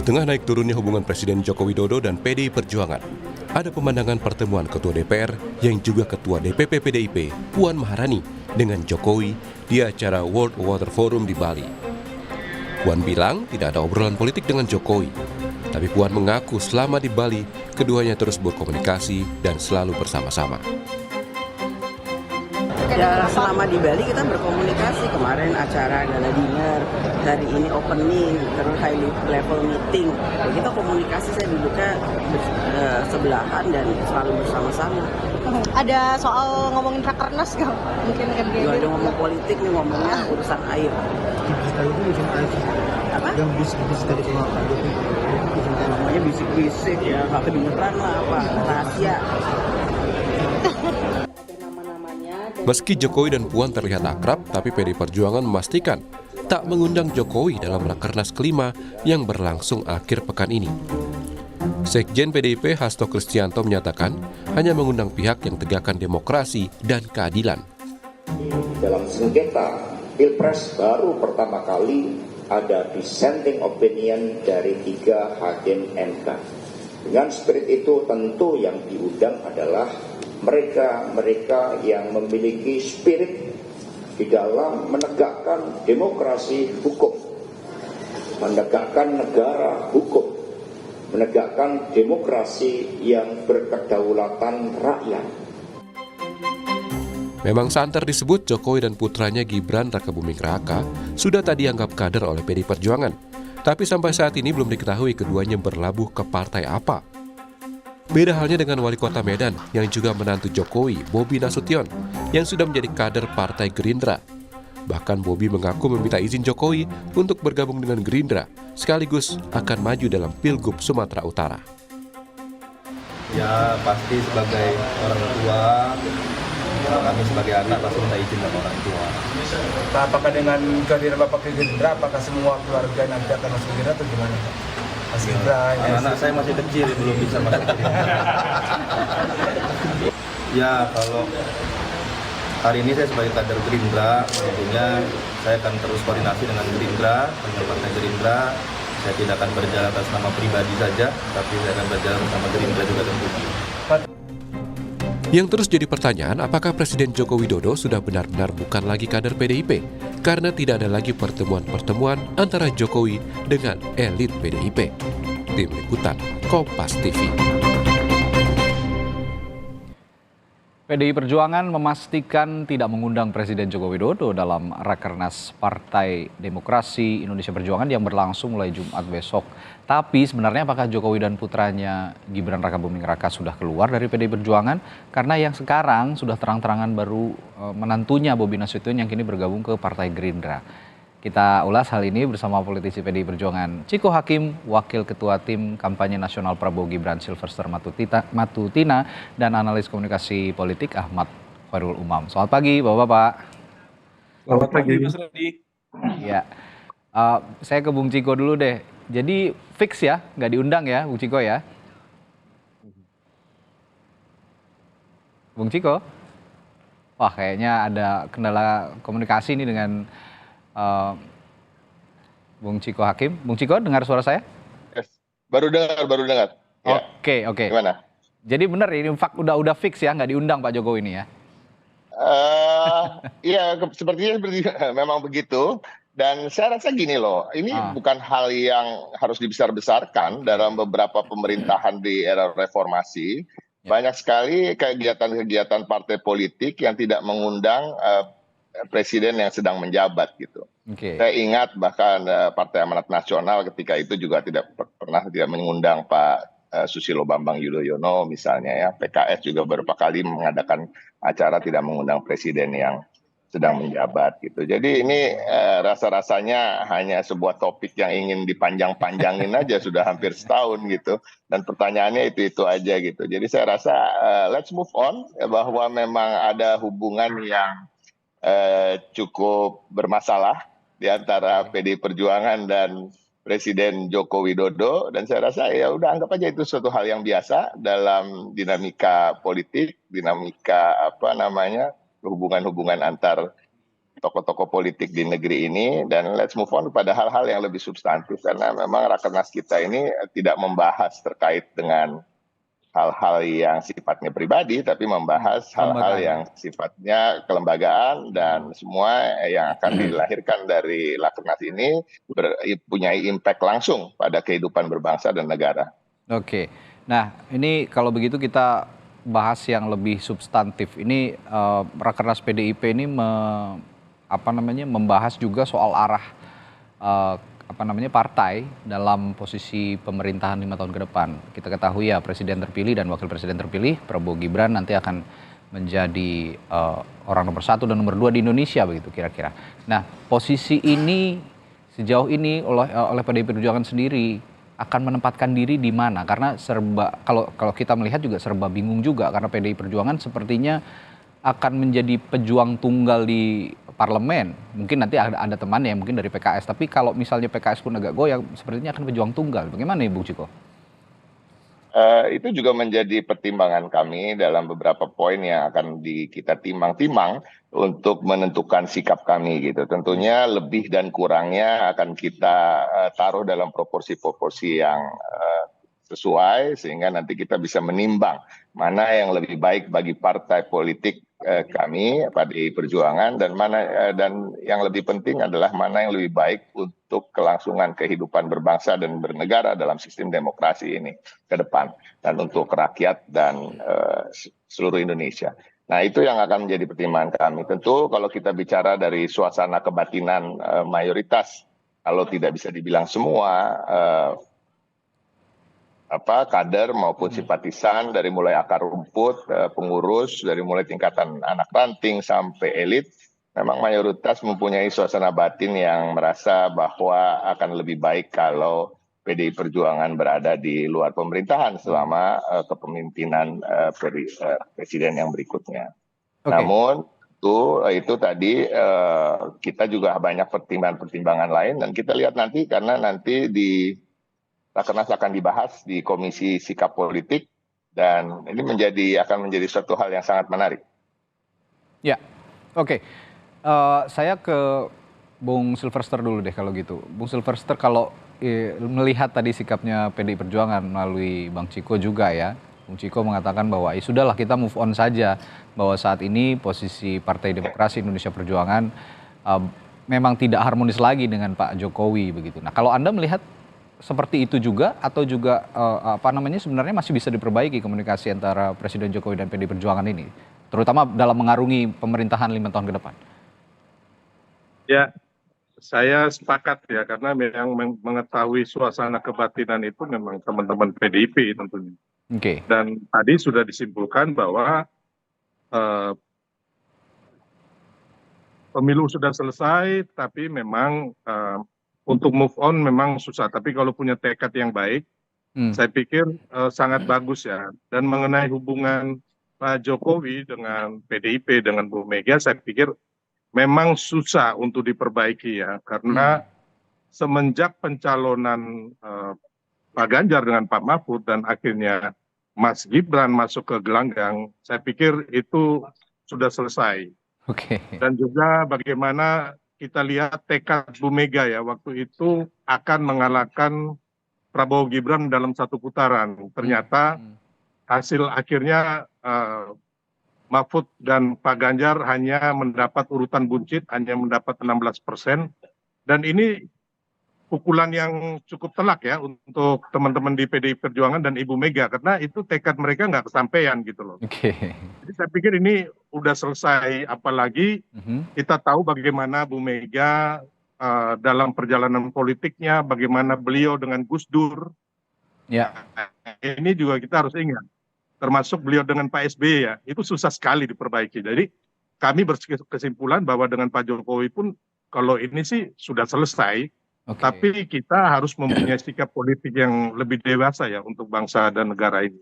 tengah naik turunnya hubungan Presiden Joko Widodo dan PDI Perjuangan, ada pemandangan pertemuan Ketua DPR yang juga Ketua DPP PDIP, Puan Maharani, dengan Jokowi di acara World Water Forum di Bali. Puan bilang tidak ada obrolan politik dengan Jokowi, tapi Puan mengaku selama di Bali, keduanya terus berkomunikasi dan selalu bersama-sama. Ya, selama di Bali kita berkomunikasi. Kemarin acara gala dinner, hari ini opening, terus high level meeting. Ya, kita komunikasi, saya duduknya sebelahan dan selalu bersama-sama. Ada soal ngomongin rakernas nggak? Mungkin kan Gak ada ngomong politik nih, ngomongnya urusan air. Apa? Yang bisik-bisik tadi sama Pak Jokowi. Namanya bisik-bisik ya, nggak kedengeran lah apa, rahasia. Meski Jokowi dan Puan terlihat akrab, tapi PDI Perjuangan memastikan tak mengundang Jokowi dalam Rakernas kelima yang berlangsung akhir pekan ini. Sekjen PDIP Hasto Kristianto menyatakan hanya mengundang pihak yang tegakkan demokrasi dan keadilan. Dalam sengketa Pilpres baru pertama kali ada dissenting opinion dari 3 hakim MK. Dengan spirit itu tentu yang diundang adalah mereka yang memiliki spirit di dalam menegakkan demokrasi hukum, menegakkan negara hukum, menegakkan demokrasi yang berkedaulatan rakyat. Memang santer disebut Jokowi dan putranya Gibran Rakabuming Raka sudah tak dianggap kader oleh PDI Perjuangan. Tapi sampai saat ini belum diketahui keduanya berlabuh ke partai apa. Beda halnya dengan wali kota Medan yang juga menantu Jokowi, Bobi Nasution, yang sudah menjadi kader Partai Gerindra. Bahkan Bobi mengaku meminta izin Jokowi untuk bergabung dengan Gerindra, sekaligus akan maju dalam Pilgub Sumatera Utara. Ya pasti sebagai orang tua, kami sebagai anak pasti minta izin sama orang tua. Nah, apakah dengan kehadiran Bapak ke Gerindra, apakah semua keluarga nanti akan masuk Gerindra atau gimana? Mas Gibran, anak saya masih kecil, belum bisa masuk Gerindra. Ya kalau hari ini saya sebagai kader Gerindra, tentunya saya akan terus koordinasi dengan Gerindra, dengan Partai Gerindra. Saya tidak akan berjalan atas nama pribadi saja, tapi saya akan berjalan bersama Gerindra juga tentunya. Yang terus jadi pertanyaan, apakah Presiden Joko Widodo sudah benar-benar bukan lagi kader PDIP? Karena tidak ada lagi pertemuan-pertemuan antara Jokowi dengan elit PDIP. Tim Liputan, Kompas TV. PDI Perjuangan memastikan tidak mengundang Presiden Joko Widodo dalam Rakernas Partai Demokrasi Indonesia Perjuangan yang berlangsung mulai Jumat besok. Tapi sebenarnya apakah Jokowi dan putranya Gibran Rakabuming Raka sudah keluar dari PDI Perjuangan? Karena yang sekarang sudah terang-terangan baru menantunya Bobi Nasution yang kini bergabung ke Partai Gerindra. Kita ulas hal ini bersama politisi PDI Perjuangan Ciko Hakim, Wakil Ketua Tim Kampanye Nasional Prabowo Gibran Silverster Matutina, dan analis komunikasi politik Ahmad Khairul Umam. Selamat pagi Bapak-Bapak. Selamat pagi Mas Radi. Ya, saya ke Bung Ciko dulu deh. Jadi fix ya, nggak diundang ya Bung Ciko ya? Bung Ciko? Wah kayaknya ada kendala komunikasi nih dengan Bung Ciko Hakim. Bung Ciko dengar suara saya? Yes. Baru dengar. Ya. Oke. Gimana? Jadi benar ini udah fix ya, nggak diundang Pak Jokowi ini ya? Iya, sepertinya memang begitu. Dan saya rasa gini loh, ini bukan hal yang harus dibesar-besarkan dalam beberapa pemerintahan di era reformasi. Banyak sekali kegiatan-kegiatan partai politik yang tidak mengundang presiden yang sedang menjabat gitu. Saya ingat bahkan Partai Amanat Nasional ketika itu juga tidak mengundang Pak Susilo Bambang Yudhoyono misalnya ya. PKS juga beberapa kali mengadakan acara tidak mengundang presiden yang sedang menjabat gitu. Jadi ini rasa-rasanya hanya sebuah topik yang ingin dipanjang-panjangin aja sudah hampir setahun gitu. Dan pertanyaannya itu aja gitu. Jadi saya rasa let's move on bahwa memang ada hubungan yang cukup bermasalah di antara PDI Perjuangan dan Presiden Joko Widodo, dan saya rasa ya udah anggap aja itu suatu hal yang biasa dalam dinamika politik, dinamika hubungan-hubungan antar tokoh-tokoh politik di negeri ini, dan let's move on pada hal-hal yang lebih substantif, karena memang Rakernas kita ini tidak membahas terkait dengan hal-hal yang sifatnya pribadi, tapi membahas hal-hal yang sifatnya kelembagaan, dan semua yang akan dilahirkan dari Rakernas ini punya impact langsung pada kehidupan berbangsa dan negara. Oke, nah ini kalau begitu kita bahas yang lebih substantif. Ini Rakernas PDIP ini membahas juga soal arah partai dalam posisi pemerintahan 5 tahun ke depan. Kita ketahui ya, presiden terpilih dan wakil presiden terpilih Prabowo Gibran nanti akan menjadi orang nomor 1 dan nomor 2 di Indonesia, begitu kira-kira. Nah, posisi ini sejauh ini oleh PDI Perjuangan sendiri akan menempatkan diri di mana? Karena kalau kita melihat juga serba bingung juga, karena PDI Perjuangan sepertinya akan menjadi pejuang tunggal di parlemen. Mungkin nanti ada temannya mungkin dari PKS, tapi kalau misalnya PKS pun agak goyang, sepertinya akan pejuang tunggal. Bagaimana nih Bung Ciko? Itu juga menjadi pertimbangan kami dalam beberapa poin yang akan kita timang-timang untuk menentukan sikap kami gitu. Tentunya lebih dan kurangnya akan kita taruh dalam proporsi-proporsi yang sesuai, sehingga nanti kita bisa menimbang mana yang lebih baik bagi partai politik kami PDI Perjuangan, dan yang lebih penting adalah mana yang lebih baik untuk kelangsungan kehidupan berbangsa dan bernegara dalam sistem demokrasi ini ke depan, dan untuk rakyat dan seluruh Indonesia. Nah, itu yang akan menjadi pertimbangan kami. Tentu kalau kita bicara dari suasana kebatinan mayoritas, kalau tidak bisa dibilang semua kader maupun simpatisan, dari mulai akar rumput, pengurus, dari mulai tingkatan anak ranting sampai elit, memang mayoritas mempunyai suasana batin yang merasa bahwa akan lebih baik kalau PDI Perjuangan berada di luar pemerintahan selama kepemimpinan presiden yang berikutnya. Okay. Namun itu tadi kita juga banyak pertimbangan-pertimbangan lain, dan kita lihat nanti, karena nanti di Rakernas akan dibahas di Komisi Sikap Politik, dan ini akan menjadi suatu hal yang sangat menarik. Ya, oke. Saya ke Bung Silverster dulu deh kalau gitu. Bung Silverster, kalau melihat tadi sikapnya PDI Perjuangan melalui Bang Ciko juga ya, Bung Ciko mengatakan bahwa sudahlah kita move on saja, bahwa saat ini posisi Partai Demokrasi Indonesia Perjuangan memang tidak harmonis lagi dengan Pak Jokowi begitu. Nah, kalau Anda melihat seperti itu juga, atau juga sebenarnya masih bisa diperbaiki komunikasi antara Presiden Jokowi dan PDI Perjuangan ini, terutama dalam mengarungi pemerintahan 5 tahun ke depan? Ya, saya sepakat ya, karena memang mengetahui suasana kebatinan itu memang teman-teman PDIP tentunya. Oke. Dan tadi sudah disimpulkan bahwa pemilu sudah selesai, tapi memang untuk move on memang susah, tapi kalau punya tekad yang baik, saya pikir sangat bagus ya. Dan mengenai hubungan Pak Jokowi dengan PDIP, dengan Bu Mega, saya pikir memang susah untuk diperbaiki ya, karena semenjak pencalonan Pak Ganjar dengan Pak Mahfud dan akhirnya Mas Gibran masuk ke gelanggang, saya pikir itu sudah selesai. Oke. Dan juga bagaimana kita lihat tekad Bu Mega ya, waktu itu akan mengalahkan Prabowo Gibran dalam satu putaran. Ternyata hasil akhirnya Mahfud dan Pak Ganjar hanya mendapat urutan buncit, hanya mendapat 16%. Dan ini pukulan yang cukup telak ya untuk teman-teman di PDI Perjuangan dan Ibu Mega, karena itu tekad mereka nggak kesampaian gitu loh. Okay. Jadi saya pikir ini udah selesai, apalagi kita tahu bagaimana Bu Mega dalam perjalanan politiknya, bagaimana beliau dengan Gus Dur. Ya. Ini juga kita harus ingat, termasuk beliau dengan Pak SBY ya, itu susah sekali diperbaiki. Jadi kami berkesimpulan bahwa dengan Pak Jokowi pun kalau ini sih sudah selesai. Okay. Tapi kita harus mempunyai sikap politik yang lebih dewasa ya untuk bangsa dan negara ini.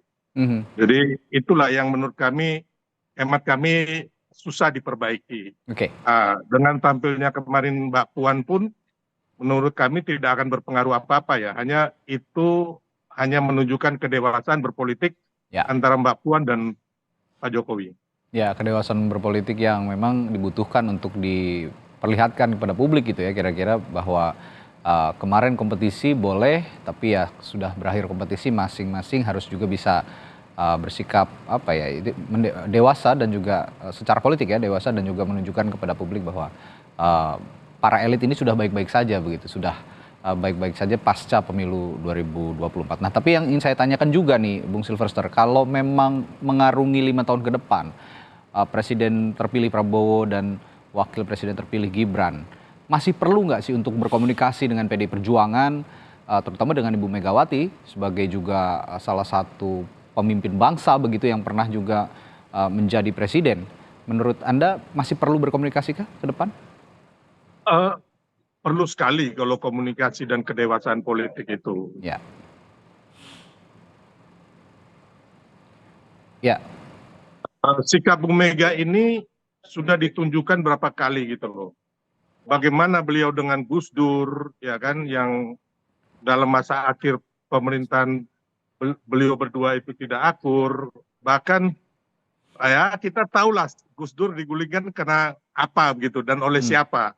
Jadi itulah yang menurut kami, hemat kami, susah diperbaiki. Okay. Dengan tampilnya kemarin Mbak Puan pun menurut kami tidak akan berpengaruh apa-apa ya. Hanya menunjukkan kedewasaan berpolitik antara Mbak Puan dan Pak Jokowi. Ya, kedewasaan berpolitik yang memang dibutuhkan untuk perlihatkan kepada publik gitu ya, kira-kira bahwa kemarin kompetisi boleh, tapi ya sudah berakhir kompetisi, masing-masing harus juga bisa bersikap dewasa dan juga secara politik ya, dewasa dan juga menunjukkan kepada publik bahwa para elit ini sudah baik-baik saja begitu, sudah baik-baik saja pasca pemilu 2024. Nah, tapi yang ingin saya tanyakan juga nih, Bung Silverster, kalau memang mengarungi 5 tahun ke depan, Presiden terpilih Prabowo dan Wakil Presiden terpilih Gibran, masih perlu nggak sih untuk berkomunikasi dengan PDI Perjuangan, terutama dengan Ibu Megawati sebagai juga salah satu pemimpin bangsa begitu yang pernah juga menjadi presiden. Menurut Anda masih perlu berkomunikasi kah ke depan? Perlu sekali kalau komunikasi dan kedewasaan politik itu. Ya. Ya. Sikap Bu Mega ini sudah ditunjukkan berapa kali gitu loh. Bagaimana beliau dengan Gus Dur, ya kan, yang dalam masa akhir pemerintahan beliau berdua itu tidak akur. Bahkan ya kita tahulah Gus Dur digulingkan karena apa begitu dan oleh siapa.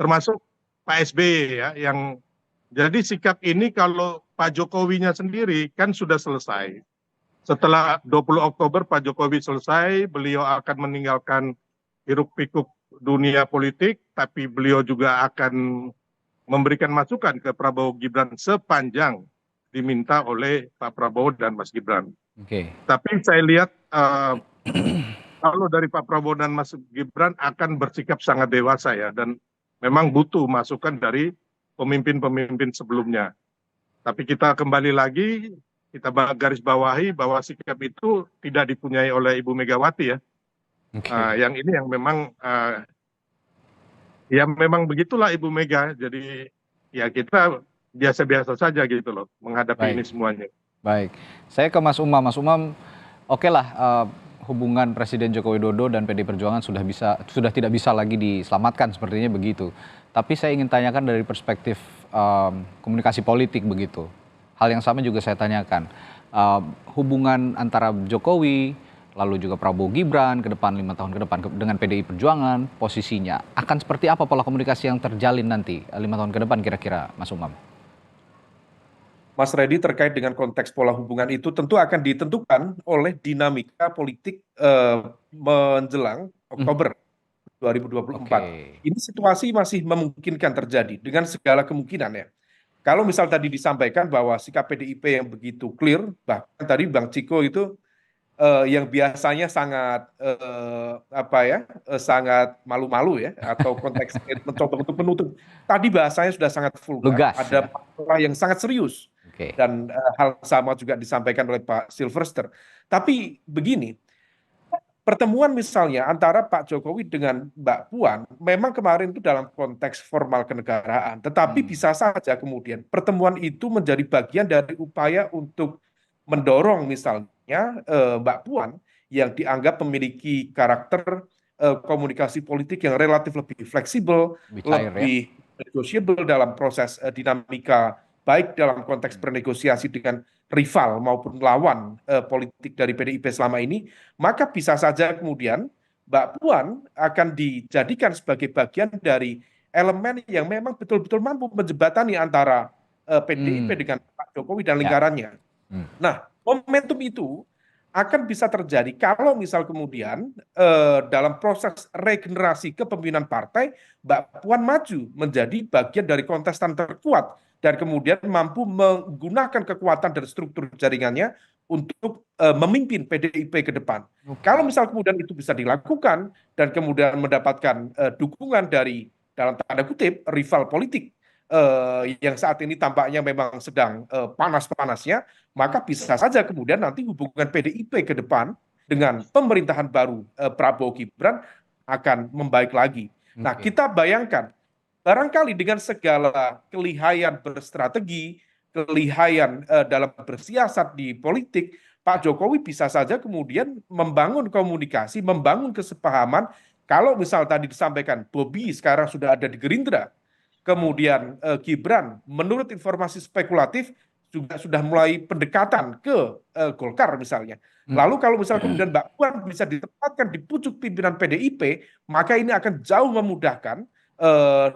Termasuk Pak SBY ya, yang jadi sikap ini kalau Pak Jokowinya sendiri kan sudah selesai. Setelah 20 Oktober Pak Jokowi selesai, beliau akan meninggalkan hiruk pikuk dunia politik, tapi beliau juga akan memberikan masukan ke Prabowo Gibran sepanjang diminta oleh Pak Prabowo dan Mas Gibran. Tapi saya lihat kalau dari Pak Prabowo dan Mas Gibran akan bersikap sangat dewasa ya, dan memang butuh masukan dari pemimpin-pemimpin sebelumnya. Tapi kita kembali lagi, kita garis bawahi bahwa sikap itu tidak dipunyai oleh Ibu Megawati ya. Yang ini yang memang ya memang begitulah Ibu Mega. Jadi ya kita biasa-biasa saja gitu loh menghadapi ini semuanya. Baik, saya ke Mas Umam. Mas Umam, oke lah, hubungan Presiden Joko Widodo dan PDI Perjuangan sudah tidak bisa lagi diselamatkan sepertinya begitu. Tapi saya ingin tanyakan dari perspektif komunikasi politik begitu. Hal yang sama juga saya tanyakan. Hubungan antara Jokowi lalu juga Prabowo Gibran ke depan 5 tahun ke depan dengan PDI Perjuangan, posisinya akan seperti apa pola komunikasi yang terjalin nanti 5 tahun ke depan kira-kira, Mas Umam? Mas Reddy, terkait dengan konteks pola hubungan itu tentu akan ditentukan oleh dinamika politik menjelang Oktober 2024. Ini situasi masih memungkinkan terjadi dengan segala kemungkinan ya. Kalau misal tadi disampaikan bahwa sikap PDIP yang begitu clear, bahkan tadi Bang Ciko itu yang biasanya sangat sangat malu-malu ya, atau konteks mencoba untuk menutup. Tadi bahasanya sudah sangat vulgar, ada masalah yang sangat serius. Dan hal sama juga disampaikan oleh Pak Silverster. Tapi begini, pertemuan misalnya antara Pak Jokowi dengan Mbak Puan memang kemarin itu dalam konteks formal kenegaraan. Tetapi bisa saja kemudian pertemuan itu menjadi bagian dari upaya untuk mendorong misalnya Mbak Puan yang dianggap memiliki karakter komunikasi politik yang relatif lebih fleksibel, lebih negotiable dalam proses dinamika, baik dalam konteks bernegosiasi dengan rival maupun lawan politik dari PDIP selama ini, maka bisa saja kemudian Mbak Puan akan dijadikan sebagai bagian dari elemen yang memang betul-betul mampu menjembatani antara PDIP dengan Pak Jokowi dan lingkarannya. Nah, momentum itu akan bisa terjadi kalau misal kemudian dalam proses regenerasi kepemimpinan partai, Mbak Puan maju menjadi bagian dari kontestan terkuat dan kemudian mampu menggunakan kekuatan dan struktur jaringannya untuk memimpin PDIP ke depan. Kalau misal kemudian itu bisa dilakukan dan kemudian mendapatkan dukungan dari dalam tanda kutip rival politik yang saat ini tampaknya memang sedang panas-panasnya, maka bisa saja kemudian nanti hubungan PDIP ke depan dengan pemerintahan baru Prabowo Gibran akan membaik lagi. Nah, kita bayangkan barangkali dengan segala kelihayan berstrategi, kelihayan dalam bersiasat di politik, Pak Jokowi bisa saja kemudian membangun komunikasi, membangun kesepahaman. Kalau misal tadi disampaikan Bobi sekarang sudah ada di Gerindra, kemudian Gibran menurut informasi spekulatif juga sudah mulai pendekatan ke Golkar misalnya. Lalu kalau misal kemudian Mbak Puan bisa ditempatkan di pucuk pimpinan PDIP, maka ini akan jauh memudahkan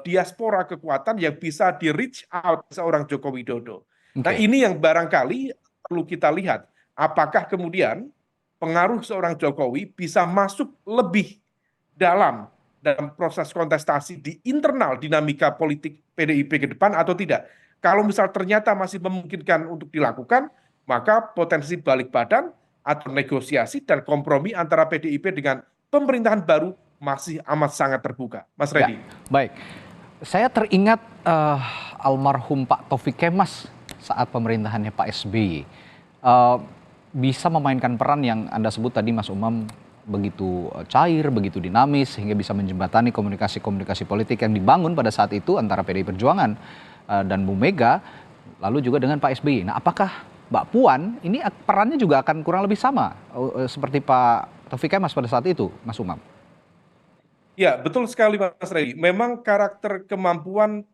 diaspora kekuatan yang bisa di reach out seorang Joko Widodo. Nah, Oke. ini yang barangkali perlu kita lihat. Apakah kemudian pengaruh seorang Jokowi bisa masuk lebih dalam proses kontestasi di internal dinamika politik PDIP ke depan atau tidak. Kalau misal ternyata masih memungkinkan untuk dilakukan, maka potensi balik badan atau negosiasi dan kompromi antara PDIP dengan pemerintahan baru masih amat sangat terbuka. Mas Reddy. Baik, saya teringat almarhum Pak Taufik Kemas saat pemerintahannya Pak SBY. Bisa memainkan peran yang Anda sebut tadi, Mas Umam, begitu cair, begitu dinamis, sehingga bisa menjembatani komunikasi-komunikasi politik yang dibangun pada saat itu antara PDI Perjuangan dan Bu Mega, lalu juga dengan Pak SBY. Nah, apakah Mbak Puan ini perannya juga akan kurang lebih sama seperti Pak Taufik Kemas pada saat itu, Mas Umam? Ya, betul sekali Mas Reddy. Memang karakter kemampuan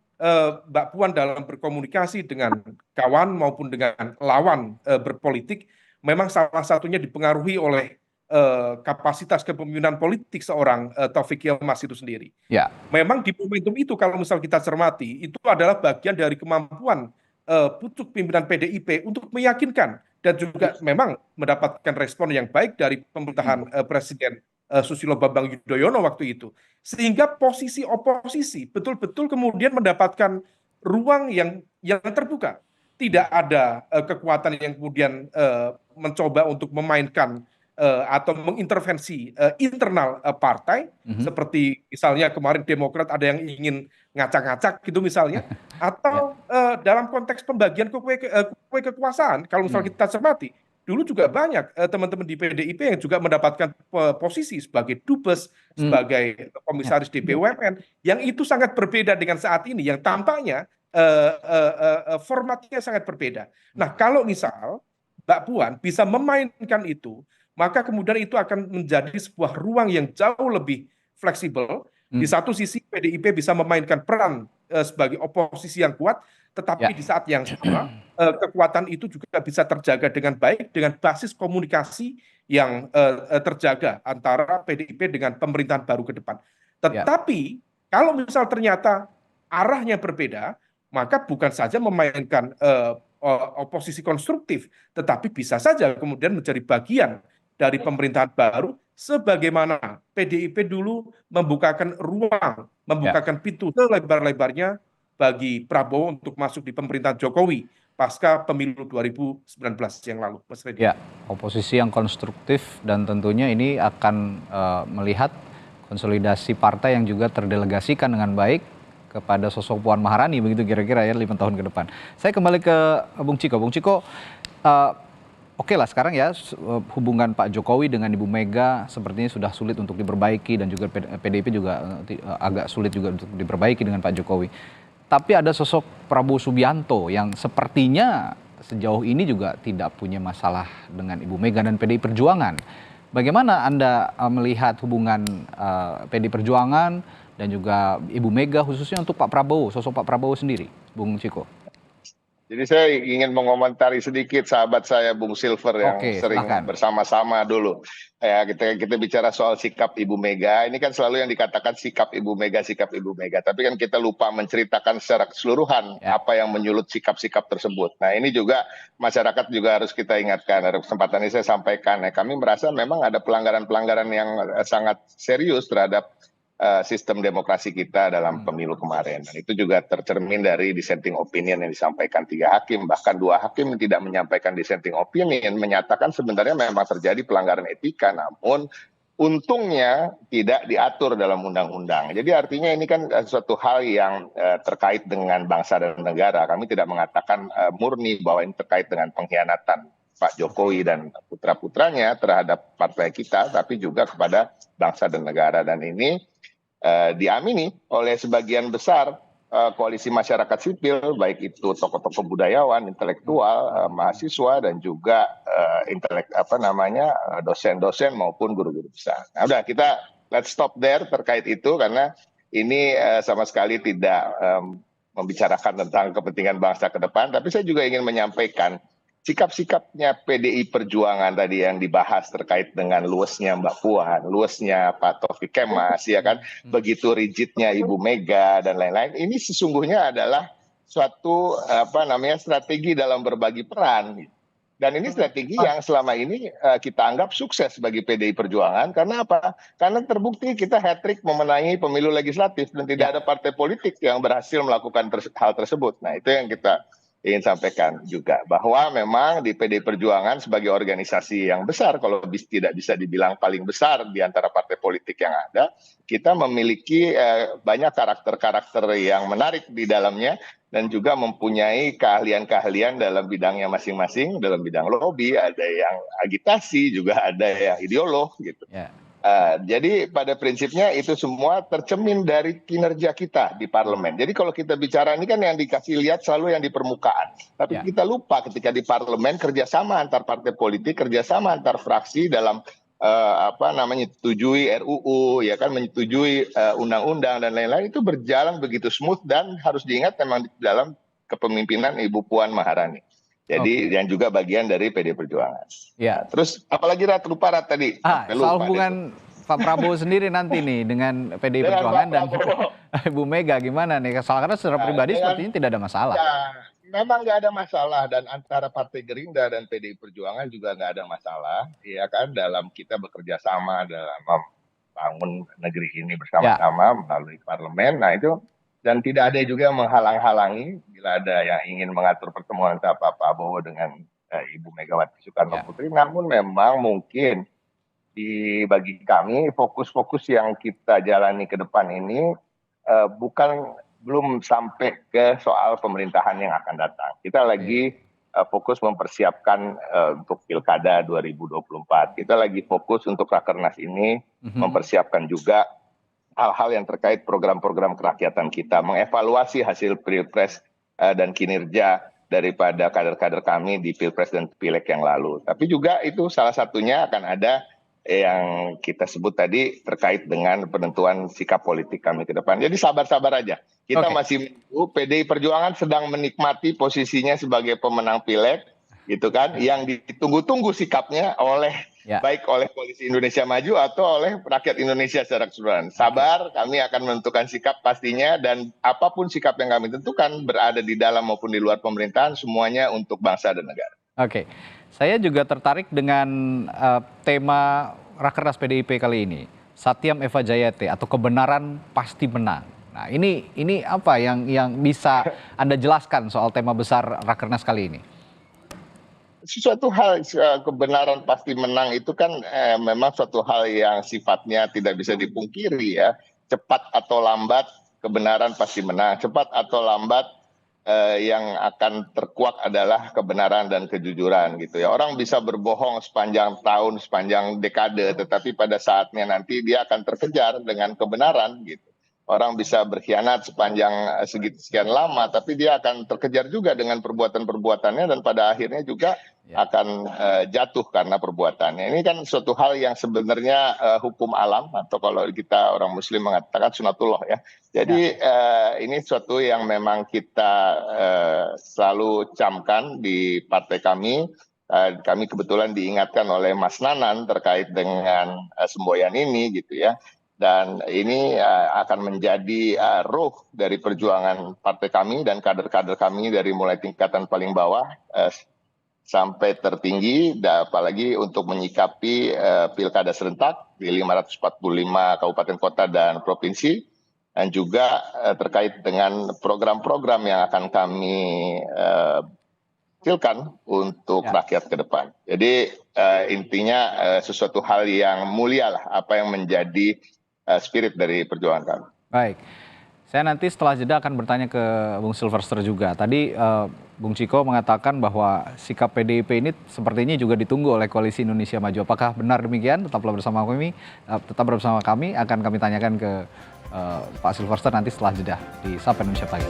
Mbak Puan dalam berkomunikasi dengan kawan maupun dengan lawan berpolitik memang salah satunya dipengaruhi oleh kapasitas kepemimpinan politik seorang Taufik Kemas itu sendiri. Ya. Memang di momentum itu kalau misal kita cermati, itu adalah bagian dari kemampuan pucuk pimpinan PDIP untuk meyakinkan dan juga memang mendapatkan respon yang baik dari pemerintahan Presiden Susilo Bambang Yudhoyono waktu itu. Sehingga posisi oposisi betul-betul kemudian mendapatkan ruang yang terbuka. Tidak ada kekuatan yang kemudian mencoba untuk memainkan atau mengintervensi internal partai, seperti misalnya kemarin Demokrat ada yang ingin ngacak-ngacak gitu misalnya, atau dalam konteks pembagian kue kekuasaan, kalau misal kita cermati, dulu juga banyak teman-teman di PDIP yang juga mendapatkan posisi sebagai dubes, sebagai komisaris DPUMN, yang itu sangat berbeda dengan saat ini, yang tampaknya formatnya sangat berbeda. Nah, kalau misal Mbak Puan bisa memainkan itu, maka kemudian itu akan menjadi sebuah ruang yang jauh lebih fleksibel. Di satu sisi PDIP bisa memainkan peran sebagai oposisi yang kuat, tetapi di saat yang sama kekuatan itu juga bisa terjaga dengan baik dengan basis komunikasi yang terjaga antara PDIP dengan pemerintahan baru ke depan. Tetapi kalau misal ternyata arahnya berbeda, maka bukan saja memainkan oposisi konstruktif, tetapi bisa saja kemudian menjadi bagian dari pemerintahan baru, sebagaimana PDIP dulu membukakan ruang, membukakan pintu selebar-lebarnya bagi Prabowo untuk masuk di pemerintahan Jokowi pasca pemilu 2019 yang lalu, Mas Reddy. Ya, oposisi yang konstruktif dan tentunya ini akan melihat konsolidasi partai yang juga terdelegasikan dengan baik kepada sosok Puan Maharani, begitu kira-kira ya 5 tahun ke depan. Saya kembali ke Bung Ciko. Bung Ciko, oke lah sekarang ya hubungan Pak Jokowi dengan Ibu Mega sepertinya sudah sulit untuk diperbaiki dan juga PDIP juga agak sulit juga untuk diperbaiki dengan Pak Jokowi. Tapi ada sosok Prabowo Subianto yang sepertinya sejauh ini juga tidak punya masalah dengan Ibu Mega dan PDI Perjuangan. Bagaimana Anda melihat hubungan PDI Perjuangan dan juga Ibu Mega khususnya untuk Pak Prabowo, sosok Pak Prabowo sendiri, Bung Ciko? Jadi saya ingin mengomentari sedikit sahabat saya Bung Silver yang sering bersama-sama dulu. Ya, kita bicara soal sikap Ibu Mega, ini kan selalu yang dikatakan sikap Ibu Mega, sikap Ibu Mega. Tapi kan kita lupa menceritakan secara keseluruhan apa yang menyulut sikap-sikap tersebut. Nah, ini juga masyarakat juga harus kita ingatkan. Dari kesempatan ini saya sampaikan, kami merasa memang ada pelanggaran-pelanggaran yang sangat serius terhadap sistem demokrasi kita dalam pemilu kemarin. Dan itu juga tercermin dari dissenting opinion yang disampaikan 3 hakim, bahkan 2 hakim yang tidak menyampaikan dissenting opinion, menyatakan sebenarnya memang terjadi pelanggaran etika, namun untungnya tidak diatur dalam undang-undang. Jadi artinya ini kan suatu hal yang terkait dengan bangsa dan negara. Kami tidak mengatakan murni bahwa ini terkait dengan pengkhianatan Pak Jokowi dan putra-putranya terhadap partai kita, tapi juga kepada bangsa dan negara. Dan ini diamini oleh sebagian besar koalisi masyarakat sipil, baik itu tokoh-tokoh budayawan, intelektual, mahasiswa, dan juga dosen-dosen maupun guru-guru besar. Nah, udah kita let's stop there terkait itu, karena ini sama sekali tidak membicarakan tentang kepentingan bangsa ke depan. Tapi saya juga ingin menyampaikan sikap-sikapnya PDI Perjuangan tadi yang dibahas terkait dengan luasnya Mbak Puan, luasnya Pak Taufik Kemas, ya kan, begitu rigidnya Ibu Mega dan lain-lain, ini sesungguhnya adalah suatu strategi dalam berbagi peran. Dan ini strategi yang selama ini kita anggap sukses bagi PDI Perjuangan. Karena apa? Karena terbukti kita hat-trick memenangi pemilu legislatif dan tidak ada partai politik yang berhasil melakukan hal tersebut. Nah, itu yang kita ingin sampaikan juga, bahwa memang di PDI Perjuangan sebagai organisasi yang besar, kalau tidak bisa dibilang paling besar di antara partai politik yang ada, kita memiliki banyak karakter-karakter yang menarik di dalamnya, dan juga mempunyai keahlian-keahlian dalam bidangnya masing-masing. Dalam bidang lobby, ada yang agitasi, juga ada yang ideolog gitu. Jadi pada prinsipnya itu semua tercemin dari kinerja kita di parlemen. Jadi kalau kita bicara ini kan yang dikasih lihat selalu yang di permukaan. Tapi kita lupa ketika di parlemen kerjasama antar partai politik, kerjasama antar fraksi dalam menyetujui RUU, ya kan, menyetujui undang-undang dan lain-lain, itu berjalan begitu smooth, dan harus diingat memang dalam kepemimpinan Ibu Puan Maharani. Jadi yang juga bagian dari PD Perjuangan. Ya. Terus apalagi lupa tadi. Soal hubungan Pak Prabowo sendiri nanti nih dengan PD Perjuangan dan Ibu Mega gimana nih? Karena secara pribadi sepertinya tidak ada masalah. Ya, memang nggak ada masalah, dan antara Partai Gerindra dan PDI Perjuangan juga nggak ada masalah, ya kan, dalam kita bekerja sama dalam membangun negeri ini bersama-sama melalui parlemen. Nah itu. Dan tidak ada juga yang menghalang-halangi bila ada yang ingin mengatur pertemuan antara Pak Prabowo dengan Ibu Megawati Soekarno Putri. Namun memang mungkin bagi kami fokus-fokus yang kita jalani ke depan ini belum sampai ke soal pemerintahan yang akan datang. Kita lagi fokus mempersiapkan untuk Pilkada 2024. Kita lagi fokus untuk Rakernas ini mempersiapkan juga hal-hal yang terkait program-program kerakyatan kita, mengevaluasi hasil Pilpres dan kinerja daripada kader-kader kami di Pilpres dan Pileg yang lalu. Tapi juga itu salah satunya akan ada yang kita sebut tadi terkait dengan penentuan sikap politik kami ke depan. Jadi sabar-sabar aja. Kita masih menunggu. PDI Perjuangan sedang menikmati posisinya sebagai pemenang Pileg, gitu kan, yang ditunggu-tunggu sikapnya baik oleh Koalisi Indonesia Maju atau oleh rakyat Indonesia secara keseluruhan. Sabar, kami akan menentukan sikap pastinya, dan apapun sikap yang kami tentukan, berada di dalam maupun di luar pemerintahan, semuanya untuk bangsa dan negara. Oke, saya juga tertarik dengan tema Rakernas PDIP kali ini, Satyam Eva Jayate atau kebenaran pasti menang. Nah, ini apa yang bisa Anda jelaskan soal tema besar Rakernas kali ini? Suatu hal kebenaran pasti menang itu kan memang suatu hal yang sifatnya tidak bisa dipungkiri, ya. Cepat atau lambat kebenaran pasti menang. Cepat atau lambat yang akan terkuak adalah kebenaran dan kejujuran, gitu ya. Orang bisa berbohong sepanjang tahun, sepanjang dekade, tetapi pada saatnya nanti dia akan terkejar dengan kebenaran, gitu. Orang bisa berkhianat sepanjang sekian lama, tapi dia akan terkejar juga dengan perbuatan-perbuatannya, dan pada akhirnya juga akan jatuh karena perbuatannya. Ini kan suatu hal yang sebenarnya hukum alam, atau kalau kita orang Muslim mengatakan sunatullah, ya. Jadi ini suatu yang memang kita selalu camkan di partai kami. Kami kebetulan diingatkan oleh Mas Nanan terkait dengan semboyan ini, gitu ya. Dan ini akan menjadi ruh dari perjuangan partai kami dan kader-kader kami dari mulai tingkatan paling bawah sampai tertinggi, apalagi untuk menyikapi pilkada serentak di 545 kabupaten kota dan provinsi, dan juga terkait dengan program-program yang akan kami hasilkan untuk rakyat ke depan. Jadi intinya sesuatu hal yang mulia lah, apa yang menjadi spirit dari perjuangan kami. Baik, saya nanti setelah jeda akan bertanya ke Bung Silverster juga. Tadi Bung Ciko mengatakan bahwa sikap PDIP ini sepertinya juga ditunggu oleh Koalisi Indonesia Maju. Apakah benar demikian? Tetaplah bersama kami, akan kami tanyakan ke Pak Silverster nanti setelah jeda di Sapa Indonesia Pagi.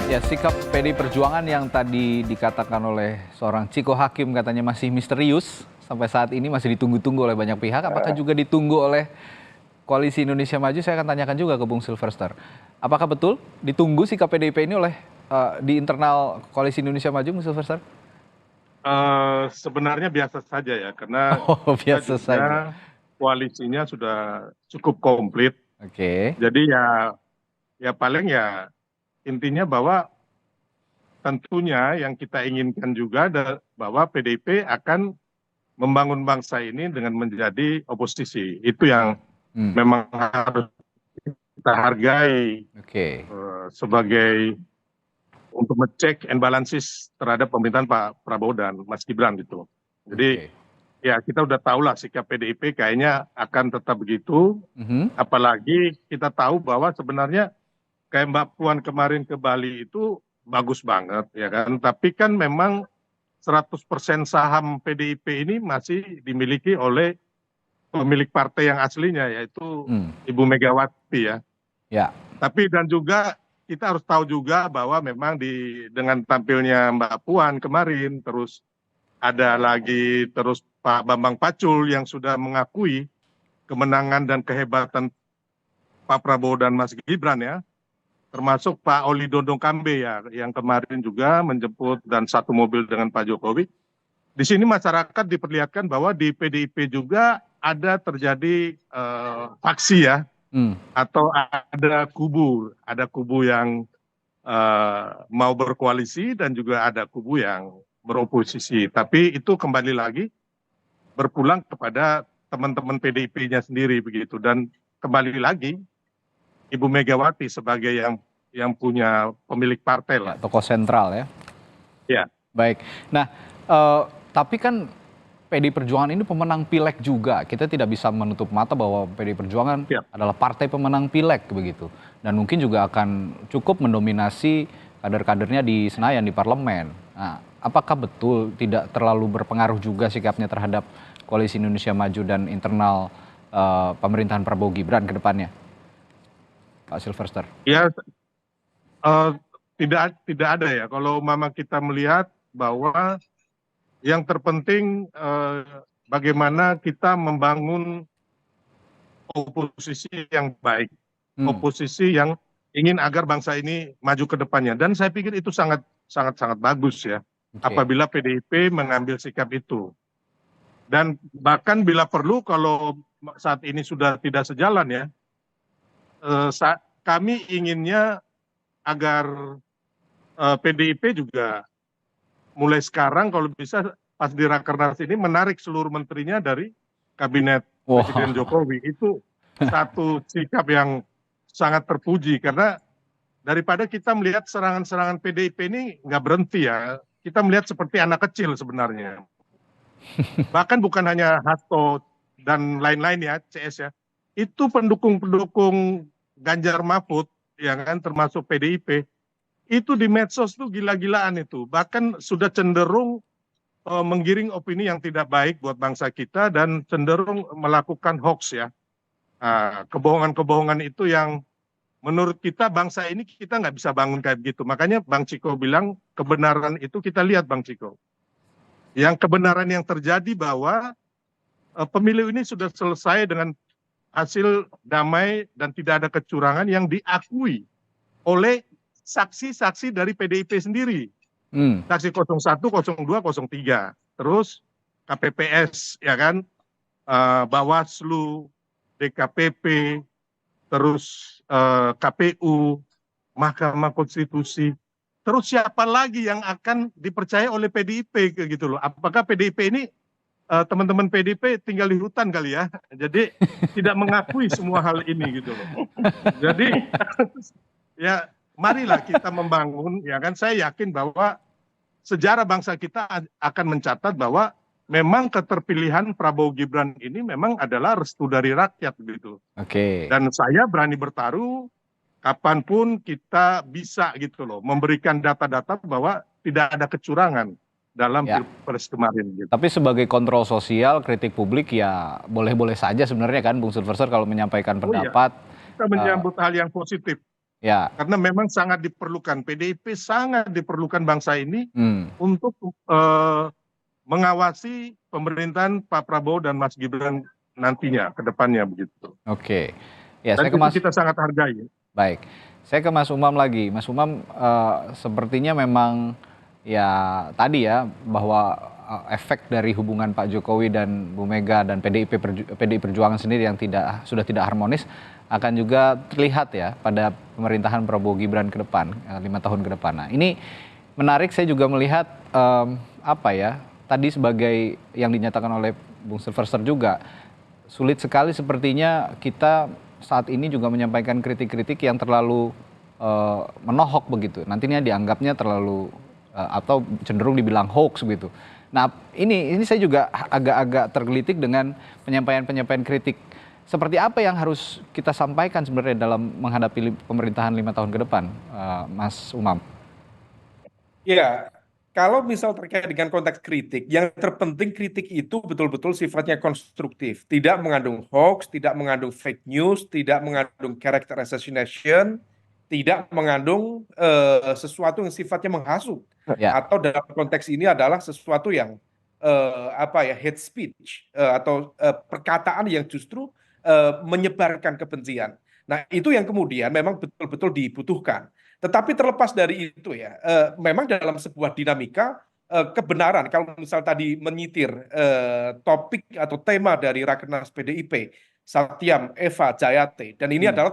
Ya, sikap PDI Perjuangan yang tadi dikatakan oleh seorang Ciko Hakim katanya masih misterius sampai saat ini, masih ditunggu-tunggu oleh banyak pihak. Apakah juga ditunggu oleh Koalisi Indonesia Maju? Saya akan tanyakan juga ke Bung Silverster. Apakah betul ditunggu sikap PDIP ini oleh di internal Koalisi Indonesia Maju, Bung Silverster? Sebenarnya biasa saja ya, karena Oh, kita biasa juga saja. koalisinya sudah cukup komplit. Oke. Jadi ya paling ya intinya bahwa tentunya yang kita inginkan juga bahwa PDIP akan membangun bangsa ini dengan menjadi oposisi. Itu yang memang harus kita hargai sebagai untuk ngecek and balances terhadap pemerintahan Pak Prabowo dan Mas Gibran gitu. Jadi ya kita udah tahu lah sikap PDIP kayaknya akan tetap begitu. Apalagi kita tahu bahwa sebenarnya kayak Mbak Puan kemarin ke Bali itu bagus banget ya kan. Tapi kan memang 100% saham PDIP ini masih dimiliki oleh pemilik partai yang aslinya, yaitu Ibu Megawati ya. Ya. Tapi dan juga kita harus tahu juga bahwa memang dengan tampilnya Mbak Puan kemarin, terus ada lagi terus Pak Bambang Pacul yang sudah mengakui kemenangan dan kehebatan Pak Prabowo dan Mas Gibran ya. Termasuk Pak Oli Dondong Kambe ya, yang kemarin juga menjemput dan satu mobil dengan Pak Jokowi. Di sini masyarakat diperlihatkan bahwa di PDIP juga ada terjadi faksi ya, atau ada kubu yang mau berkoalisi dan juga ada kubu yang beroposisi. Tapi itu kembali lagi berpulang kepada teman-teman PDIP-nya sendiri begitu, dan kembali lagi Ibu Megawati sebagai yang punya pemilik partai lah. Tokoh sentral ya. Ya. Baik. Nah, tapi kan PDI Perjuangan ini pemenang pileg juga. Kita tidak bisa menutup mata bahwa PDI Perjuangan adalah partai pemenang pileg begitu. Dan mungkin juga akan cukup mendominasi kader-kadernya di Senayan, di parlemen. Nah, apakah betul tidak terlalu berpengaruh juga sikapnya terhadap Koalisi Indonesia Maju dan internal pemerintahan Prabowo Gibran ke depannya? Pak Silverster. Ya, tidak ada ya. Kalau mama kita melihat bahwa yang terpenting bagaimana kita membangun oposisi yang baik, oposisi yang ingin agar bangsa ini maju ke depannya. Dan saya pikir itu sangat bagus ya, apabila PDIP mengambil sikap itu. Dan bahkan bila perlu, kalau saat ini sudah tidak sejalan ya, kami inginnya agar PDIP juga mulai sekarang kalau bisa pas di Rakernas ini menarik seluruh menterinya dari kabinet Presiden Jokowi. Itu satu sikap yang sangat terpuji, karena daripada kita melihat serangan-serangan PDIP ini nggak berhenti ya, kita melihat seperti anak kecil sebenarnya. Bahkan bukan hanya Hasto dan lain-lain ya, CS ya, itu pendukung-pendukung Ganjar Mahfud, ya kan, termasuk PDIP, itu di medsos tuh gila-gilaan itu. Bahkan sudah cenderung menggiring opini yang tidak baik buat bangsa kita dan cenderung melakukan hoax ya. Kebohongan-kebohongan itu yang menurut kita bangsa ini kita nggak bisa bangun kayak begitu. Makanya Bang Ciko bilang kebenaran itu kita lihat Bang Ciko. Yang kebenaran yang terjadi bahwa pemilu ini sudah selesai dengan hasil damai dan tidak ada kecurangan yang diakui oleh saksi-saksi dari PDIP sendiri. Saksi 01, 02, 03. Terus KPPS, ya kan, Bawaslu, DKPP, terus KPU, Mahkamah Konstitusi. Terus siapa lagi yang akan dipercaya oleh PDIP gitu loh? Apakah PDIP ini teman-teman PDIP tinggal di hutan kali ya, jadi tidak mengakui semua hal ini gitu loh. Jadi ya marilah kita membangun, ya kan. Saya yakin bahwa sejarah bangsa kita akan mencatat bahwa memang keterpilihan Prabowo Gibran ini memang adalah restu dari rakyat gitu. Dan saya berani bertaruh kapanpun kita bisa gitu loh memberikan data-data bahwa tidak ada kecurangan dalam Pilpres kemarin gitu. Tapi sebagai kontrol sosial, kritik publik ya boleh-boleh saja sebenarnya kan Bung Silverster kalau menyampaikan pendapat. Kita menyambut hal yang positif. Ya. Karena memang sangat diperlukan, PDIP sangat diperlukan bangsa ini untuk mengawasi pemerintahan Pak Prabowo dan Mas Gibran nantinya ke depannya begitu. Ya, dan kita sangat hargai. Baik. Saya ke Mas Umam lagi. Mas Umam, sepertinya memang ya tadi ya bahwa efek dari hubungan Pak Jokowi dan Bu Mega dan PDI Perjuangan sendiri yang sudah tidak harmonis akan juga terlihat ya pada pemerintahan Prabowo Gibran ke depan 5 tahun ke depan. Nah, ini menarik, saya juga melihat tadi sebagai yang dinyatakan oleh Bung Silverster juga sulit sekali sepertinya kita saat ini juga menyampaikan kritik-kritik yang terlalu menohok begitu. Nantinya dianggapnya terlalu atau cenderung dibilang hoax begitu. Nah, ini saya juga agak-agak tergelitik dengan penyampaian kritik. Seperti apa yang harus kita sampaikan sebenarnya dalam menghadapi pemerintahan 5 tahun ke depan, Mas Umam? Ya, kalau misal terkait dengan konteks kritik, yang terpenting kritik itu betul-betul sifatnya konstruktif, tidak mengandung hoax, tidak mengandung fake news, tidak mengandung character assassination, tidak mengandung sesuatu yang sifatnya menghasut, atau dalam konteks ini adalah sesuatu yang hate speech atau perkataan yang justru menyebarkan kebencian. Nah, itu yang kemudian memang betul-betul dibutuhkan. Tetapi terlepas dari itu ya, memang dalam sebuah dinamika kebenaran, kalau misal tadi menyitir topik atau tema dari Rakernas PDIP, Satyam Eva Jayate, dan ini adalah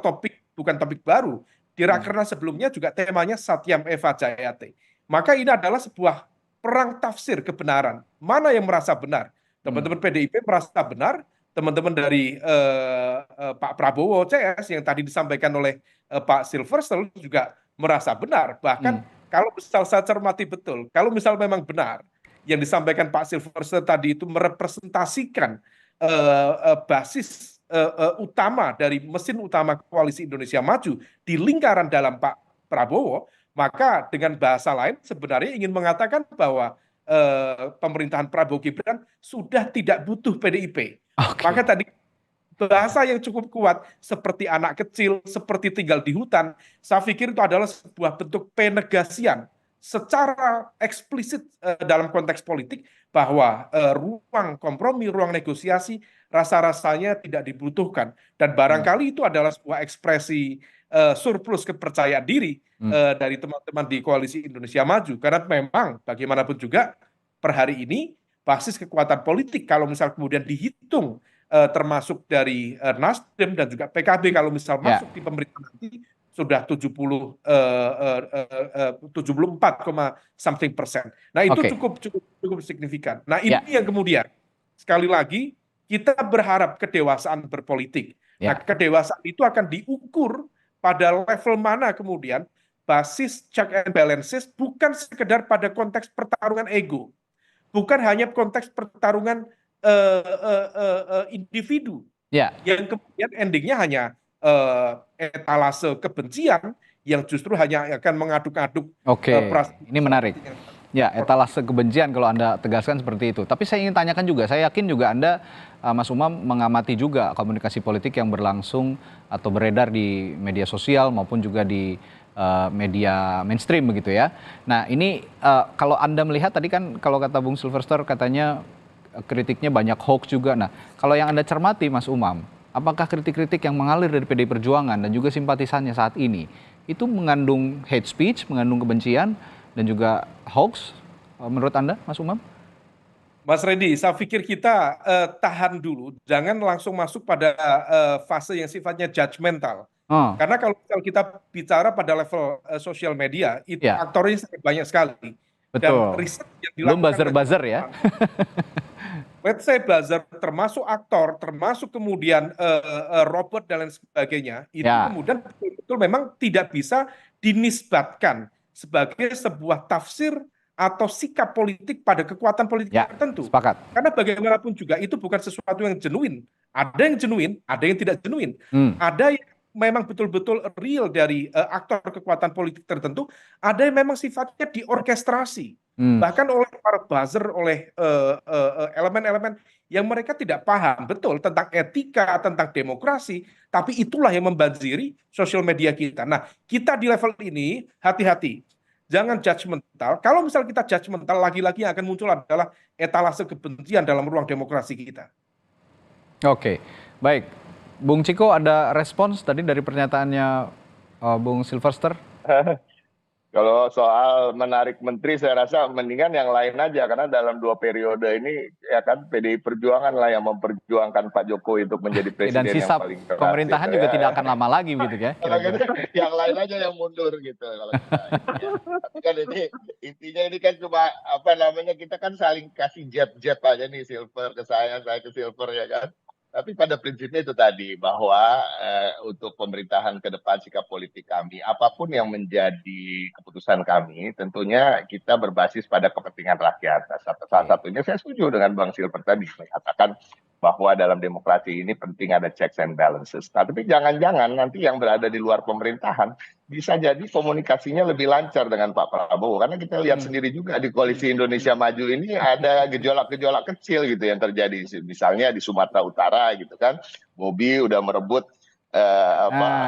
bukan topik baru, di Rakernas sebelumnya juga temanya Satyam Eva Jayate. Maka ini adalah sebuah perang tafsir kebenaran. Mana yang merasa benar? Teman-teman PDIP merasa benar, teman-teman dari Pak Prabowo CS yang tadi disampaikan oleh Pak Silverster juga merasa benar. Bahkan kalau misal saya cermati betul, kalau misal memang benar yang disampaikan Pak Silverster tadi itu merepresentasikan basis utama dari mesin utama Koalisi Indonesia Maju di lingkaran dalam Pak Prabowo, maka dengan bahasa lain sebenarnya ingin mengatakan bahwa pemerintahan Prabowo Gibran sudah tidak butuh PDIP. Maka tadi bahasa yang cukup kuat seperti anak kecil, seperti tinggal di hutan, saya pikir itu adalah sebuah bentuk penegasian secara eksplisit dalam konteks politik bahwa ruang kompromi, ruang negosiasi rasa-rasanya tidak dibutuhkan. Dan barangkali itu adalah sebuah ekspresi surplus kepercayaan diri dari teman-teman di Koalisi Indonesia Maju. Karena memang bagaimanapun juga per hari ini basis kekuatan politik kalau misal kemudian dihitung termasuk dari Nasdem dan juga PKB kalau misal masuk di pemerintahan nanti sudah 74, something persen. Nah itu cukup signifikan. Nah ini yang kemudian sekali lagi kita berharap kedewasaan berpolitik. Nah kedewasaan itu akan diukur pada level mana kemudian basis check and balances bukan sekedar pada konteks pertarungan ego, bukan hanya konteks pertarungan individu yang kemudian endingnya hanya etalase kebencian yang justru hanya akan mengaduk-aduk. Ini menarik. Ya, etalase kebencian kalau Anda tegaskan seperti itu. Tapi saya ingin tanyakan juga, saya yakin juga Anda, Mas Umam, mengamati juga komunikasi politik yang berlangsung atau beredar di media sosial maupun juga di media mainstream begitu ya. Nah ini kalau Anda melihat tadi kan kalau kata Bung Silverster katanya kritiknya banyak hoax juga. Nah kalau yang Anda cermati Mas Umam, apakah kritik-kritik yang mengalir dari PDI Perjuangan dan juga simpatisannya saat ini itu mengandung hate speech, mengandung kebencian dan juga hoax menurut Anda, Mas Umam? Mas Reddy, saya pikir kita tahan dulu, jangan langsung masuk pada fase yang sifatnya judgmental. Karena kalau kita bicara pada level sosial media, itu aktornya sangat banyak sekali. Betul. Dan riset yang dilakukan belum buzzer-buzzer ya. Let's say buzzer, termasuk aktor, termasuk kemudian robot dan lain sebagainya, itu kemudian betul-betul memang tidak bisa dinisbatkan sebagai sebuah tafsir atau sikap politik pada kekuatan politik tertentu. Sepakat. Karena bagaimanapun juga itu bukan sesuatu yang genuine. Ada yang genuine, ada yang tidak genuine. Ada yang memang betul-betul real dari aktor kekuatan politik tertentu, ada yang memang sifatnya diorkestrasi. Bahkan oleh para buzzer, oleh elemen-elemen yang mereka tidak paham betul tentang etika, tentang demokrasi, tapi itulah yang membanjiri sosial media kita. Nah, kita di level ini hati-hati. Jangan judgmental. Kalau misal kita judgmental, lagi-lagi yang akan muncul adalah etalase kebencian dalam ruang demokrasi kita. Oke, baik. Bung Ciko ada respons tadi dari pernyataannya Bung Silverster? Kalau soal menarik menteri, saya rasa mendingan yang lain aja, karena dalam 2 periode ini ya kan PDI Perjuangan lah yang memperjuangkan Pak Jokowi untuk menjadi Dan presiden yang sisa paling keras. pemerintahan gitu juga ya. tidak akan lama lagi begitu ya. Kalau Kira-kira. gitu, yang lain aja yang mundur gitu. Kalau kita, ya. Tapi kan ini intinya ini kan cuma apa namanya, kita kan saling kasih jab-jab aja nih, Silver ke saya ke Silver ya kan. Tapi pada prinsipnya itu tadi, bahwa untuk pemerintahan ke depan sikap politik kami, apapun yang menjadi keputusan kami, tentunya kita berbasis pada kepentingan rakyat. Nah, salah satunya saya setuju dengan Bang Silver tadi, mengatakan bahwa dalam demokrasi ini penting ada checks and balances. Nah, tapi jangan-jangan nanti yang berada di luar pemerintahan bisa jadi komunikasinya lebih lancar dengan Pak Prabowo. Karena kita lihat sendiri juga di Koalisi Indonesia Maju ini ada gejolak-gejolak kecil gitu yang terjadi. Misalnya di Sumatera Utara gitu kan, Bobi udah merebut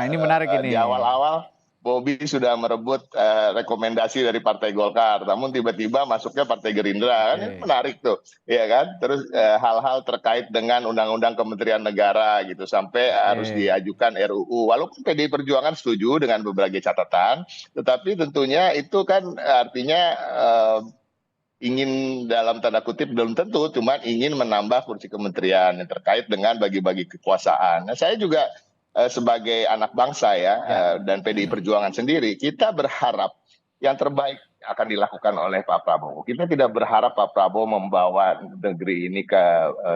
ini menarik ini. di awal-awal Bobi sudah merebut rekomendasi dari Partai Golkar, namun tiba-tiba masuknya Partai Gerindra, kan ini menarik tuh, ya kan? Terus hal-hal terkait dengan Undang-Undang Kementerian Negara gitu sampai harus diajukan RUU. Walaupun PDI Perjuangan setuju dengan berbagai catatan, tetapi tentunya itu kan artinya ingin dalam tanda kutip belum tentu, cuma ingin menambah kursi kementerian yang terkait dengan bagi-bagi kekuasaan. Nah, saya juga sebagai anak bangsa ya, dan PDI Perjuangan sendiri, kita berharap yang terbaik akan dilakukan oleh Pak Prabowo. Kita tidak berharap Pak Prabowo membawa negeri ini ke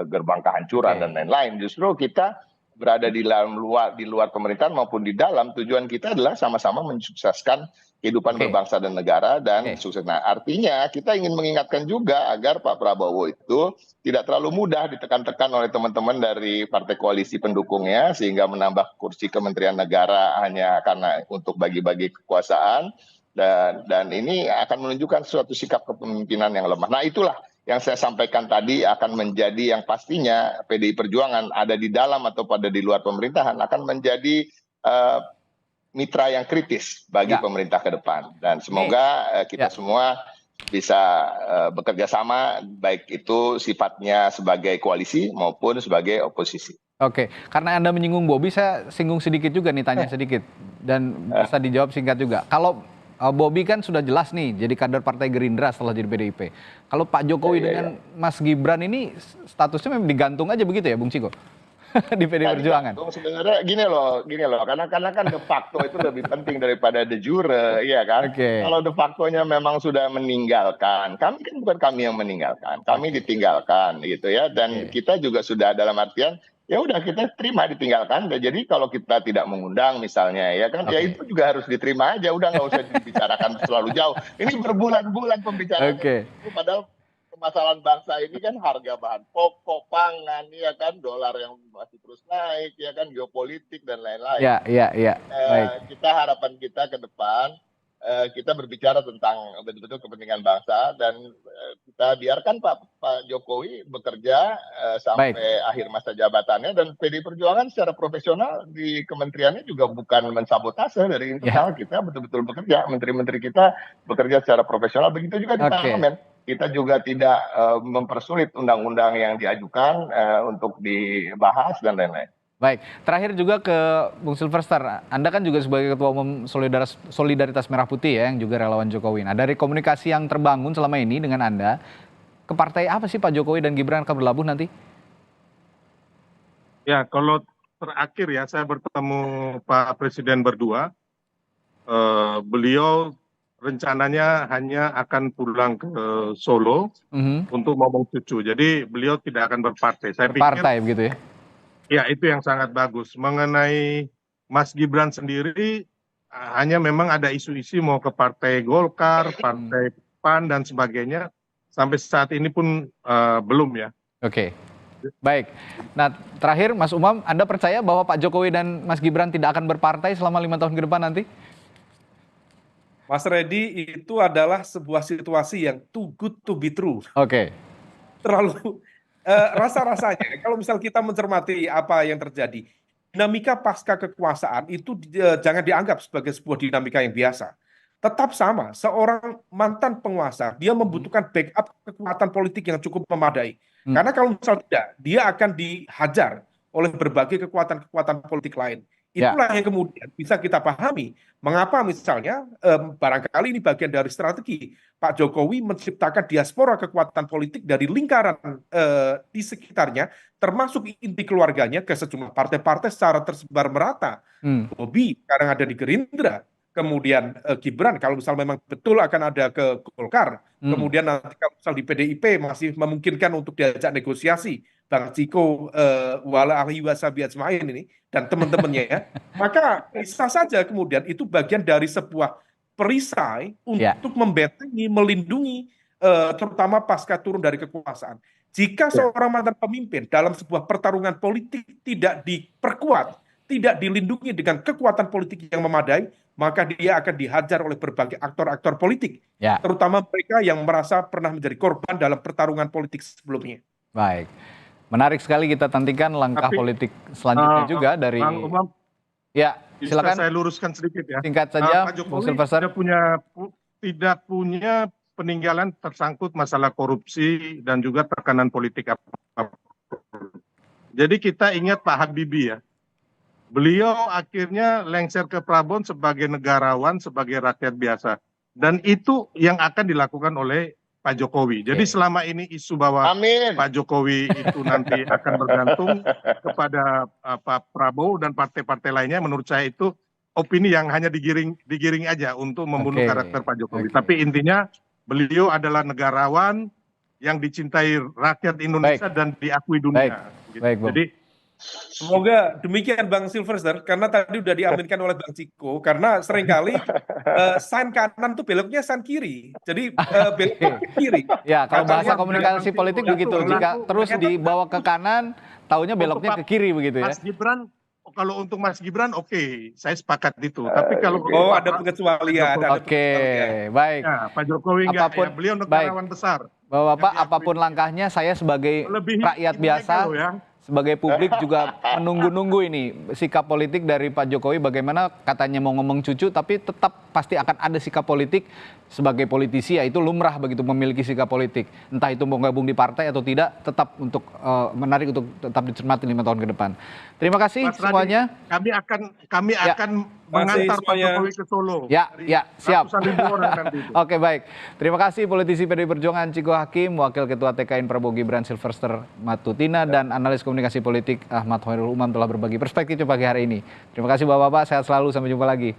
gerbang kehancuran dan lain-lain. Justru kita berada di luar pemerintahan maupun di dalam, tujuan kita adalah sama-sama mensukseskan kehidupan berbangsa dan negara dan sukses. Nah, artinya kita ingin mengingatkan juga agar Pak Prabowo itu tidak terlalu mudah ditekan-tekan oleh teman-teman dari partai koalisi pendukungnya sehingga menambah kursi kementerian negara hanya karena untuk bagi-bagi kekuasaan, dan ini akan menunjukkan suatu sikap kepemimpinan yang lemah. Nah, itulah yang saya sampaikan tadi akan menjadi yang pastinya PDI Perjuangan ada di dalam atau pada di luar pemerintahan akan menjadi mitra yang kritis bagi pemerintah ke depan, dan semoga kita semua bisa bekerja sama, baik itu sifatnya sebagai koalisi maupun sebagai oposisi. Oke, karena Anda menyinggung Bobi, saya singgung sedikit juga nih, tanya sedikit dan bisa dijawab singkat juga. Kalau Bobi kan sudah jelas nih jadi kader Partai Gerindra setelah jadi PDIP. Kalau Pak Jokowi dengan Mas Gibran ini statusnya memang digantung aja begitu ya, Bung Ciko? Di PDI Perjuangan. Sebenarnya gini loh, karena kan de facto itu lebih penting daripada de jure, iya kan? Kalau de factonya memang sudah meninggalkan, kami kan bukan kami yang meninggalkan, kami ditinggalkan gitu ya, dan kita juga sudah dalam artian ya udah kita terima ditinggalkan. Jadi kalau kita tidak mengundang misalnya ya kan, ya itu juga harus diterima aja, udah nggak usah dibicarakan terlalu jauh. Ini berbulan-bulan pembicaraan, padahal permasalahan bangsa ini kan harga bahan pokok, pangan, ya kan, dolar yang masih terus naik, ya kan, geopolitik dan lain-lain. Kita harapan kita ke depan, kita berbicara tentang betul-betul kepentingan bangsa, dan kita biarkan Pak Jokowi bekerja sampai akhir masa jabatannya, dan PDI Perjuangan secara profesional di kementeriannya juga bukan mensabotase dari internal, kita betul-betul bekerja, menteri-menteri kita bekerja secara profesional, begitu juga di parlemen. Kita juga tidak mempersulit undang-undang yang diajukan untuk dibahas dan lain-lain. Baik, terakhir juga ke Bung Silverster. Anda kan juga sebagai Ketua Umum Solidaritas Merah Putih ya, yang juga relawan Jokowi. Nah, dari komunikasi yang terbangun selama ini dengan Anda, ke partai apa sih Pak Jokowi dan Gibran akan berlabuh nanti? Ya, kalau terakhir ya, saya bertemu Pak Presiden berdua. Beliau rencananya hanya akan pulang ke Solo untuk ngomong cucu. Jadi beliau tidak akan berpartai. Saya berpartai begitu ya? Ya, itu yang sangat bagus. Mengenai Mas Gibran sendiri, hanya memang ada isu-isu mau ke Partai Golkar, Partai PAN dan sebagainya. Sampai saat ini pun belum ya. Oke. Baik. Nah, terakhir Mas Umam, Anda percaya bahwa Pak Jokowi dan Mas Gibran tidak akan berpartai selama 5 tahun ke depan nanti? Mas Reddy, itu adalah sebuah situasi yang too good to be true. Terlalu rasa-rasanya, kalau misal kita mencermati apa yang terjadi, dinamika pasca kekuasaan itu jangan dianggap sebagai sebuah dinamika yang biasa. Tetap sama, seorang mantan penguasa, dia membutuhkan backup kekuatan politik yang cukup memadai. Karena kalau misal tidak, dia akan dihajar oleh berbagai kekuatan-kekuatan politik lain. Itulah yang kemudian bisa kita pahami mengapa misalnya barangkali ini bagian dari strategi Pak Jokowi menciptakan diaspora kekuatan politik dari lingkaran di sekitarnya, termasuk inti keluarganya ke sejumlah partai-partai secara tersebar merata. Bobi sekarang ada di Gerindra, kemudian Gibran kalau misal memang betul akan ada ke Golkar, kemudian nanti kalau misal di PDIP masih memungkinkan untuk diajak negosiasi Bang Ciko wala ahli wasabi ajmain ini dan teman-temannya ya, maka bisa saja kemudian itu bagian dari sebuah perisai untuk membentengi, melindungi terutama pasca turun dari kekuasaan. Jika seorang mantan pemimpin dalam sebuah pertarungan politik tidak diperkuat, tidak dilindungi dengan kekuatan politik yang memadai, maka dia akan dihajar oleh berbagai aktor-aktor politik, terutama mereka yang merasa pernah menjadi korban dalam pertarungan politik sebelumnya. Baik, menarik sekali kita nantikan langkah politik selanjutnya juga dari. Bang Umam, ya, silakan. Saya luruskan sedikit ya. Singkat saja, Pak Jokowi tidak punya peninggalan tersangkut masalah korupsi dan juga tekanan politik apapun. Jadi kita ingat Pak Habibie ya. Beliau akhirnya lengser ke Prabon sebagai negarawan, sebagai rakyat biasa. Dan itu yang akan dilakukan oleh Pak Jokowi. Jadi selama ini isu bahwa Pak Jokowi itu nanti akan bergantung kepada Pak Prabowo dan partai-partai lainnya, menurut saya itu opini yang hanya digiring aja untuk membunuh karakter Pak Jokowi. Tapi intinya beliau adalah negarawan yang dicintai rakyat Indonesia dan diakui dunia. Jadi semoga demikian Bang Silverster, karena tadi udah diaminkan oleh Bang Ciko, karena seringkali sign kanan tuh beloknya sign kiri, jadi beloknya ke kiri. Ya, kalau bahasa komunikasi politik begitu, jika terus dibawa ke kanan, taunya beloknya ke kiri begitu ya. Mas Gibran, kalau untuk Mas Gibran saya sepakat itu. Tapi kalau ada pengecualian. Baik. Ya, Pak Jokowi enggak, ya, beliau negarawan besar. Bapak, apapun langkahnya, saya sebagai rakyat biasa, sebagai publik juga menunggu-nunggu ini sikap politik dari Pak Jokowi, bagaimana katanya mau ngomong cucu tapi tetap pasti akan ada sikap politik sebagai politisi, ya itu lumrah begitu memiliki sikap politik, entah itu mau gabung di partai atau tidak, tetap untuk menarik untuk tetap dicermati 5 tahun ke depan. Terima kasih Mas semuanya. Kami akan mengantar Pak Jokowi ke Solo. Ya, siap. Orang nanti itu. Oke, baik. Terima kasih politisi PDI Perjuangan Ciko Hakim, Wakil Ketua TKN Prabowo Gibran Silverster Matutina, dan analis komunikasi politik Ahmad Hoirul Umam telah berbagi perspektif pagi hari ini. Terima kasih Bapak-Bapak, sehat selalu, sampai jumpa lagi.